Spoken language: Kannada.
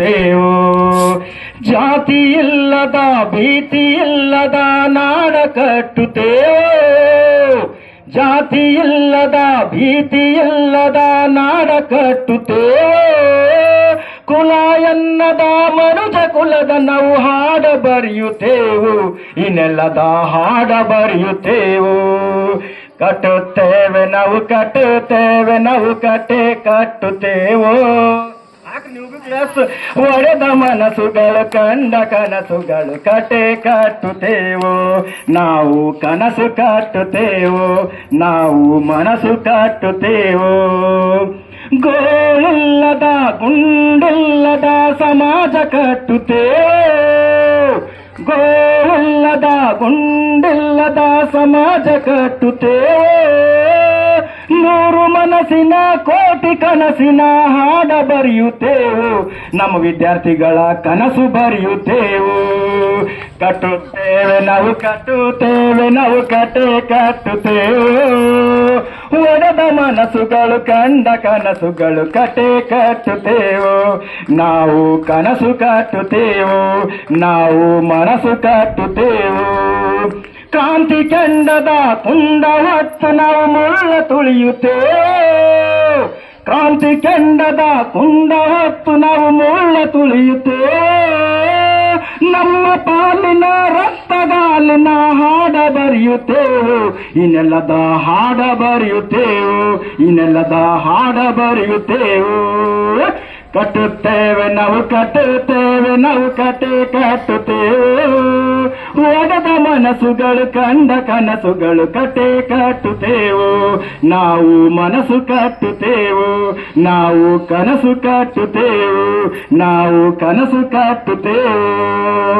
ತೇವು ಜಾತಿ ಇಲ್ಲದ ಭೀತಿ ಇಲ್ಲದ ನಾಡ ಕಟ್ಟುತ್ತೇವು. ಜಾತಿ ಇಲ್ಲದ ಭೀತಿ ಇಲ್ಲದ ನಾಡ ಕಟ್ಟುತ್ತೇವು. ಕುಲ ಎನ್ನದ ಮನುಜ ಕುಲದ ನಾವು ಹಾಡ ಬರೆಯುತ್ತೇವು. ಇನ್ನೆಲ್ಲದ ಹಾಡ ಬರೆಯುತ್ತೇವು. ಕಟ್ಟುತ್ತೇವೆ ನಾವು ಕಟ್ಟುತ್ತೇವೆ ನಾವು ಕಟ್ಟುತ್ತೇವೋ. ಒಡೆದ ಮನಸ್ಸುಗಳು ಕಂಡ ಕನಸುಗಳು ಕಟ್ಟುತ್ತೇವು. ನಾವು ಕನಸು ಕಟ್ಟುತ್ತೇವು. ನಾವು ಮನಸ್ಸು ಕಟ್ಟುತ್ತೇವು. ಗೋಳಿಲ್ಲದ ಗುಂಡಿಲ್ಲದ ಸಮಾಜ ಕಟ್ಟುತ್ತೇವು. ಗೋಳಿಲ್ಲದ ಗುಂಡಿಲ್ಲದ ಸಮಾಜ ಕಟ್ಟುತ್ತೇವೆ. ನೂರು ಮನಸ್ಸಿನ ಕೋಟಿ ಕನಸಿನ ಹಾಡ ಬರೆಯುತ್ತೇವು. ನಮ್ಮ ವಿದ್ಯಾರ್ಥಿಗಳ ಕನಸು ಬರೆಯುತ್ತೇವು. ಕಟ್ಟುತ್ತೇವೆ ನಾವು ಕಟ್ಟುತ್ತೇವೆ ನಾವು ಕಟ್ಟುತ್ತೇವು. ಒಡೆದ ಮನಸ್ಸುಗಳು ಕಂಡ ಕನಸುಗಳು ಕಟ್ಟುತ್ತೇವು. ನಾವು ಕನಸು ಕಟ್ಟುತ್ತೇವು. ನಾವು ಮನಸ್ಸು ಕಟ್ಟುತ್ತೇವು. ಕ್ರಾಂತಿ ಕೆಂಡದ ಕುಂಡ ಹೊತ್ತು ನಾವು ಮುಳ್ಳ ತುಳಿಯುತ್ತೇವೆ. ಕ್ರಾಂತಿ ಕೆಂಡದ ಕುಂಡ ಹೊತ್ತು ನಾವು ಮುಳ್ಳ ತುಳಿಯುತ್ತೇವೆ. ನಮ್ಮ ಪಾಲಿನ ರಕ್ತಗಾಲಿನ ಹಾಡ ಬರೆಯುತ್ತೇವು. ಇನ್ನೆಲ್ಲದ ಹಾಡ ಬರೆಯುತ್ತೇವು. ಇನ್ನೆಲ್ಲದ ಹಾಡ ಬರೆಯುತ್ತೇವು. ಕಟ್ಟುತ್ತೇವೆ ನಾವು ಕಟ್ಟುತ್ತೇವೆ ನಾವು ಕಟ್ಟುತ್ತೇವೆ. ಒಡೆದ ಮನಸ್ಸುಗಳು ಕಂಡ ಕನಸುಗಳು ಕಟ್ಟುತ್ತೇವು. ನಾವು ಮನಸ್ಸು ಕಟ್ಟುತ್ತೇವು. ನಾವು ಕನಸು ಕಟ್ಟುತ್ತೇವು. ನಾವು ಕನಸು ಕಟ್ಟುತ್ತೇವು.